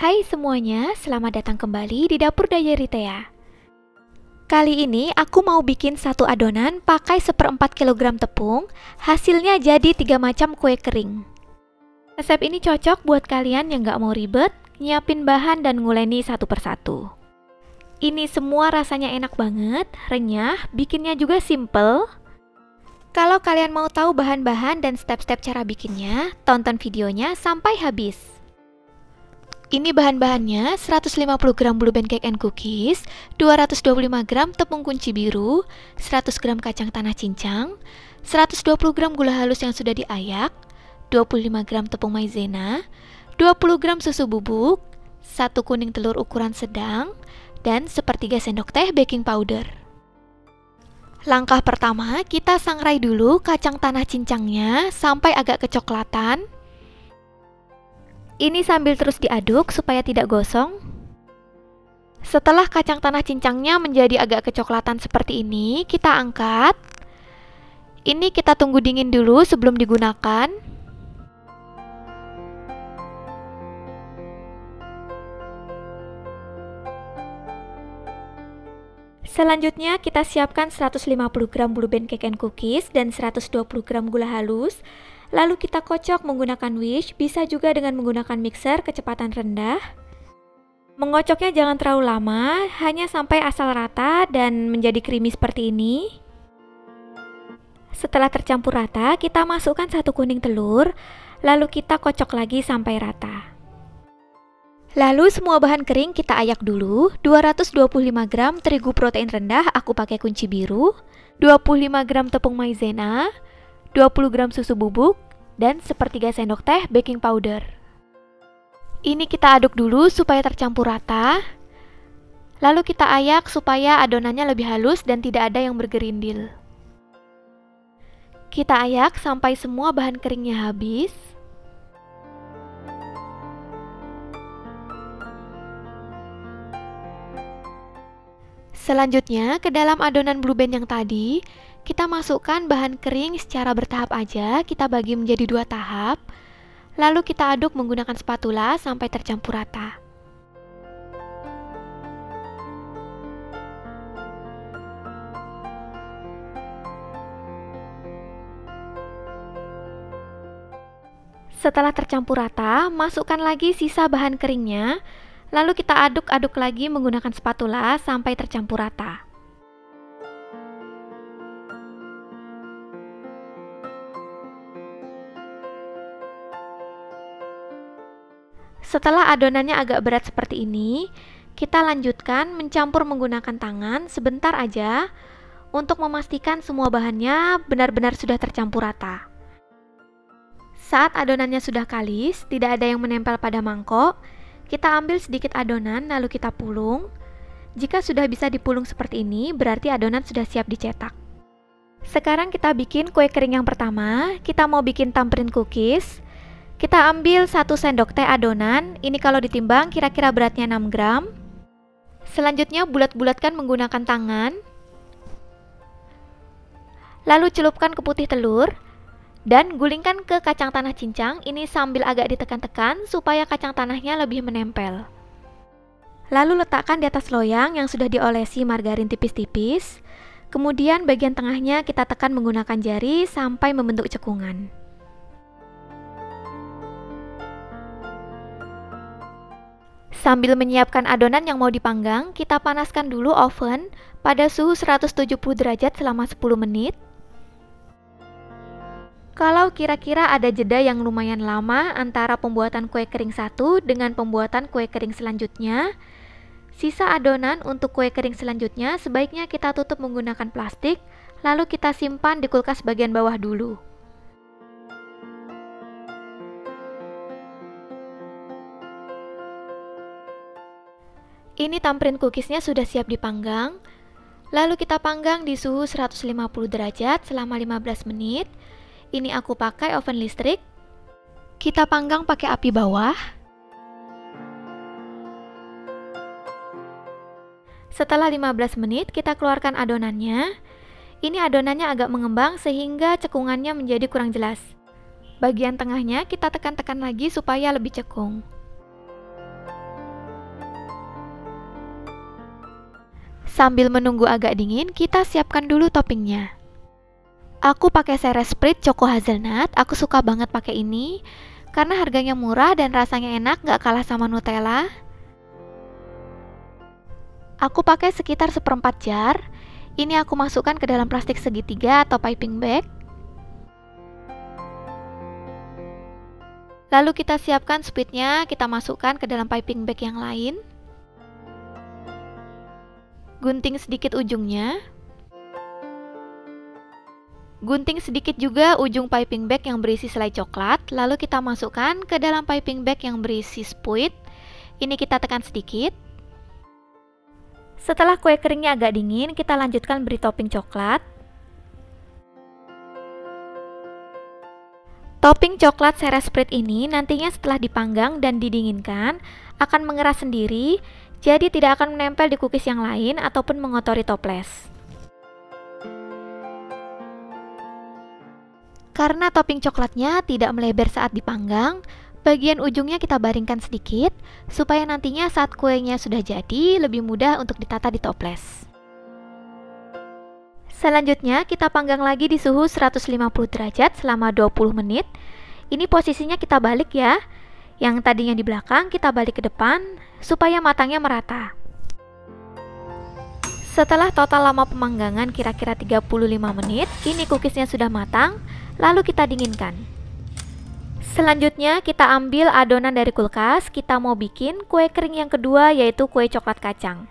Hai semuanya, selamat datang kembali di Dapur Diary Tea. Kali ini aku mau bikin satu adonan pakai 1/4 kg tepung. Hasilnya jadi 3 macam kue kering. Resep ini cocok buat kalian yang gak mau ribet, nyiapin bahan dan nguleni satu persatu. Ini semua rasanya enak banget, renyah, bikinnya juga simple. Kalau kalian mau tahu bahan-bahan dan step-step cara bikinnya, tonton videonya sampai habis. Ini bahan-bahannya: 150 gram blue band cake and cookies, 225 gram tepung kunci biru, 100 gram kacang tanah cincang, 120 gram gula halus yang sudah diayak, 25 gram tepung maizena, 20 gram susu bubuk, 1 kuning telur ukuran sedang, dan 1/3 sendok teh baking powder. Langkah pertama, kita sangrai dulu kacang tanah cincangnya sampai agak kecoklatan. Ini sambil terus diaduk supaya tidak gosong. Setelah kacang tanah cincangnya menjadi agak kecoklatan seperti ini, kita angkat. Ini kita tunggu dingin dulu sebelum digunakan. Selanjutnya kita siapkan 150 gram blue band cake and cookies dan 120 gram gula halus. Lalu kita kocok menggunakan whisk, bisa juga dengan menggunakan mixer kecepatan rendah. Mengocoknya jangan terlalu lama, hanya sampai asal rata dan menjadi creamy seperti ini. Setelah tercampur rata, kita masukkan 1 kuning telur, lalu kita kocok lagi sampai rata. Lalu semua bahan kering kita ayak dulu. 225 gram terigu protein rendah, aku pakai kunci biru, 25 gram tepung maizena, 20 gram susu bubuk, dan 1/3 sendok teh baking powder. Ini kita aduk dulu supaya tercampur rata. Lalu kita ayak supaya adonannya lebih halus dan tidak ada yang bergerindil. Kita ayak sampai semua bahan keringnya habis. Selanjutnya, ke dalam adonan blue band yang tadi, kita masukkan bahan kering secara bertahap aja, kita bagi menjadi 2 tahap. Lalu kita aduk menggunakan spatula sampai tercampur rata. Setelah tercampur rata, masukkan lagi sisa bahan keringnya. Lalu kita aduk-aduk lagi menggunakan spatula sampai tercampur rata. Setelah adonannya agak berat seperti ini, kita lanjutkan mencampur menggunakan tangan sebentar aja untuk memastikan semua bahannya benar-benar sudah tercampur rata. Saat adonannya sudah kalis, tidak ada yang menempel pada mangkok, kita ambil sedikit adonan lalu kita pulung. Jika sudah bisa dipulung seperti ini, berarti adonan sudah siap dicetak. Sekarang kita bikin kue kering yang pertama. Kita mau bikin tamperin cookies. Kita ambil 1 sendok teh adonan. Ini kalau ditimbang kira-kira beratnya 6 gram. Selanjutnya bulat-bulatkan menggunakan tangan. Lalu celupkan ke putih telur. Dan gulingkan ke kacang tanah cincang, ini sambil agak ditekan-tekan supaya kacang tanahnya lebih menempel. Lalu letakkan di atas loyang yang sudah diolesi margarin tipis-tipis. Kemudian bagian tengahnya kita tekan menggunakan jari sampai membentuk cekungan. Sambil menyiapkan adonan yang mau dipanggang, kita panaskan dulu oven pada suhu 170 derajat selama 10 menit. Kalau kira-kira ada jeda yang lumayan lama antara pembuatan kue kering satu dengan pembuatan kue kering selanjutnya, sisa adonan untuk kue kering selanjutnya sebaiknya kita tutup menggunakan plastik, lalu kita simpan di kulkas bagian bawah dulu. Ini tamperin cookiesnya sudah siap dipanggang. Lalu kita panggang di suhu 150 derajat selama 15 menit. Ini aku pakai oven listrik. Kita panggang pakai api bawah. Setelah 15 menit, kita keluarkan adonannya. Ini adonannya agak mengembang sehingga cekungannya menjadi kurang jelas. Bagian tengahnya kita tekan-tekan lagi supaya lebih cekung. Sambil menunggu agak dingin, kita siapkan dulu toppingnya. Aku pakai Ceres Spread Choco Hazelnut, aku suka banget pakai ini karena harganya murah dan rasanya enak, gak kalah sama Nutella. Aku pakai sekitar 1/4 jar. Ini aku masukkan ke dalam plastik segitiga atau piping bag. Lalu kita siapkan spreadnya, kita masukkan ke dalam piping bag yang lain. Gunting sedikit ujungnya. Gunting sedikit juga ujung piping bag yang berisi selai coklat. Lalu kita masukkan ke dalam piping bag yang berisi spuit. Ini kita tekan sedikit. Setelah kue keringnya agak dingin, kita lanjutkan beri topping coklat. Topping coklat Ceres Spread ini nantinya setelah dipanggang dan didinginkan akan mengeras sendiri, jadi tidak akan menempel di cookies yang lain ataupun mengotori toples. Karena topping coklatnya tidak melebar saat dipanggang, bagian ujungnya kita baringkan sedikit supaya nantinya saat kuenya sudah jadi lebih mudah untuk ditata di toples. Selanjutnya kita panggang lagi di suhu 150 derajat selama 20 menit. Ini posisinya kita balik ya. Yang tadinya di belakang kita balik ke depan supaya matangnya merata. Setelah total lama pemanggangan kira-kira 35 menit, ini cookiesnya sudah matang, lalu kita dinginkan. Selanjutnya kita ambil adonan dari kulkas, kita mau bikin kue kering yang kedua yaitu kue coklat kacang.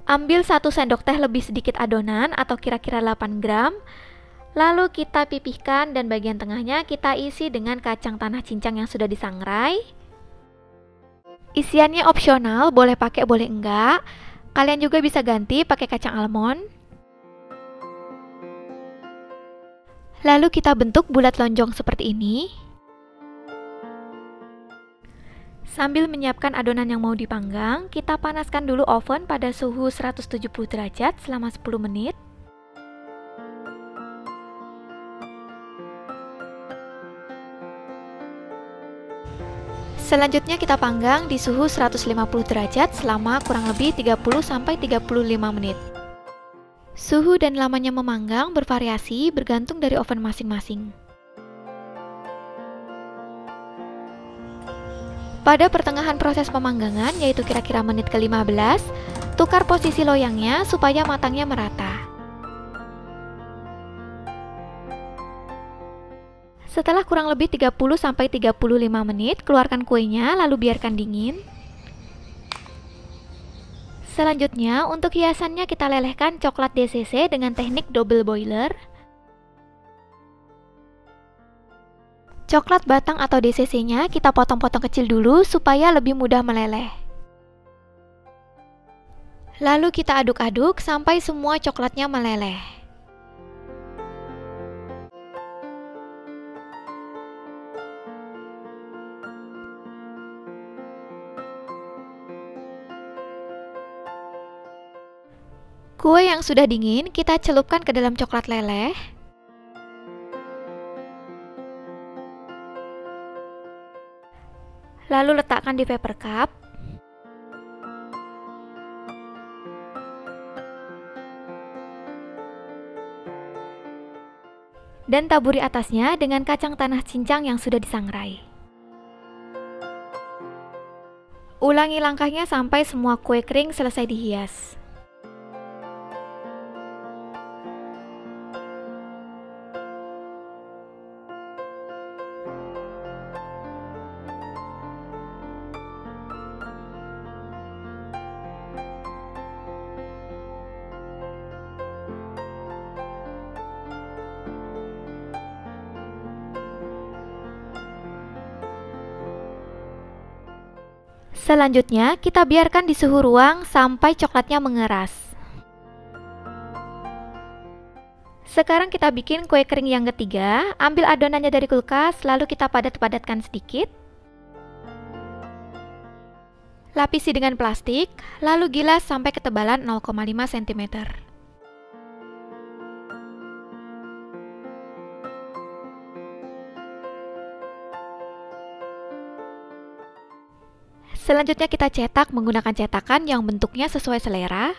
Ambil 1 sendok teh lebih sedikit adonan atau kira-kira 8 gram. Lalu kita pipihkan dan bagian tengahnya kita isi dengan kacang tanah cincang yang sudah disangrai. Isiannya opsional, boleh pakai boleh enggak. Kalian juga bisa ganti pakai kacang almond. Lalu kita bentuk bulat lonjong seperti ini. Sambil menyiapkan adonan yang mau dipanggang, kita panaskan dulu oven pada suhu 170 derajat selama 10 menit. Selanjutnya kita panggang di suhu 150 derajat selama kurang lebih 30-35 menit. Suhu dan lamanya memanggang bervariasi bergantung dari oven masing-masing. Pada pertengahan proses pemanggangan, yaitu kira-kira menit ke-15, tukar posisi loyangnya supaya matangnya merata. Setelah kurang lebih 30-35 menit, keluarkan kuenya lalu biarkan dingin. Selanjutnya, untuk hiasannya kita lelehkan coklat DCC dengan teknik double boiler. Coklat batang atau DCC-nya kita potong-potong kecil dulu supaya lebih mudah meleleh. Lalu kita aduk-aduk sampai semua coklatnya meleleh. Kue yang sudah dingin kita celupkan ke dalam coklat leleh. Lalu letakkan di paper cup. Dan taburi atasnya dengan kacang tanah cincang yang sudah disangrai. Ulangi langkahnya sampai semua kue kering selesai dihias. Selanjutnya, kita biarkan di suhu ruang sampai coklatnya mengeras. Sekarang kita bikin kue kering yang ketiga. Ambil adonannya dari kulkas, lalu kita padat-padatkan sedikit. Lapisi dengan plastik, lalu gilas sampai ketebalan 0,5 cm. Selanjutnya kita cetak menggunakan cetakan yang bentuknya sesuai selera.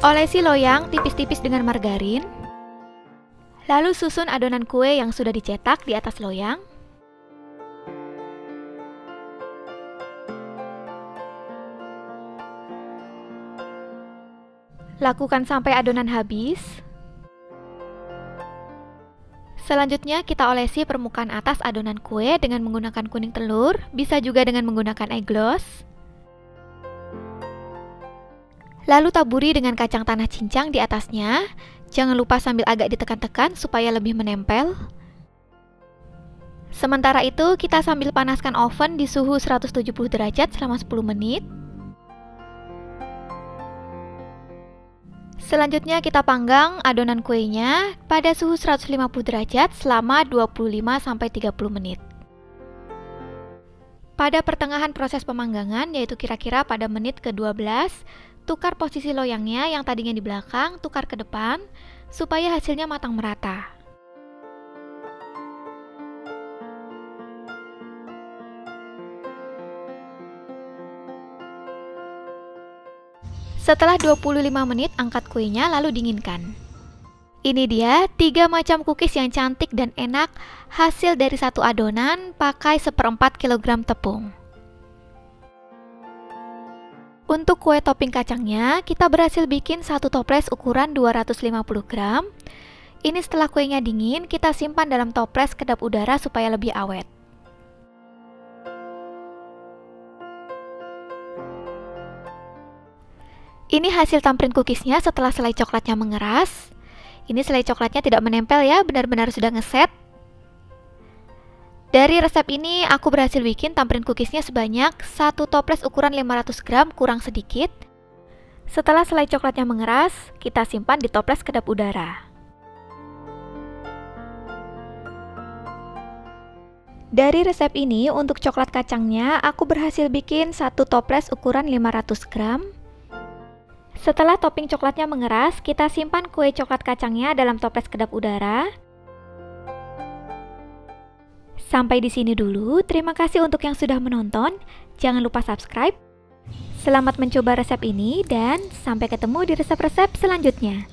Olesi loyang tipis-tipis dengan margarin. Lalu susun adonan kue yang sudah dicetak di atas loyang. Lakukan sampai adonan habis. Selanjutnya kita olesi permukaan atas adonan kue dengan menggunakan kuning telur, bisa juga dengan menggunakan egg gloss. Lalu taburi dengan kacang tanah cincang di atasnya. Jangan lupa sambil agak ditekan-tekan supaya lebih menempel. Sementara itu kita sambil panaskan oven di suhu 170 derajat selama 10 menit. Selanjutnya kita panggang adonan kuenya pada suhu 150 derajat selama 25-30 menit. Pada pertengahan proses pemanggangan, yaitu kira-kira pada menit ke-12, tukar posisi loyangnya yang tadinya di belakang, tukar ke depan, supaya hasilnya matang merata. Setelah 25 menit, angkat kuenya lalu dinginkan. Ini dia 3 macam cookies yang cantik dan enak, hasil dari satu adonan pakai 1/4 kg tepung. Untuk kue topping kacangnya, kita berhasil bikin satu toples ukuran 250 gram. Ini setelah kuenya dingin, kita simpan dalam toples kedap udara supaya lebih awet. Ini hasil tamprint cookiesnya setelah selai coklatnya mengeras. Ini selai coklatnya tidak menempel ya, benar-benar sudah ngeset. Dari resep ini aku berhasil bikin tamprint cookiesnya sebanyak satu toples ukuran 500 gram kurang sedikit. Setelah selai coklatnya mengeras, kita simpan di toples kedap udara. Dari resep ini untuk coklat kacangnya aku berhasil bikin satu toples ukuran 500 gram. Setelah topping coklatnya mengeras, kita simpan kue coklat kacangnya dalam toples kedap udara. Sampai di sini dulu. Terima kasih untuk yang sudah menonton. Jangan lupa subscribe. Selamat mencoba resep ini dan sampai ketemu di resep-resep selanjutnya.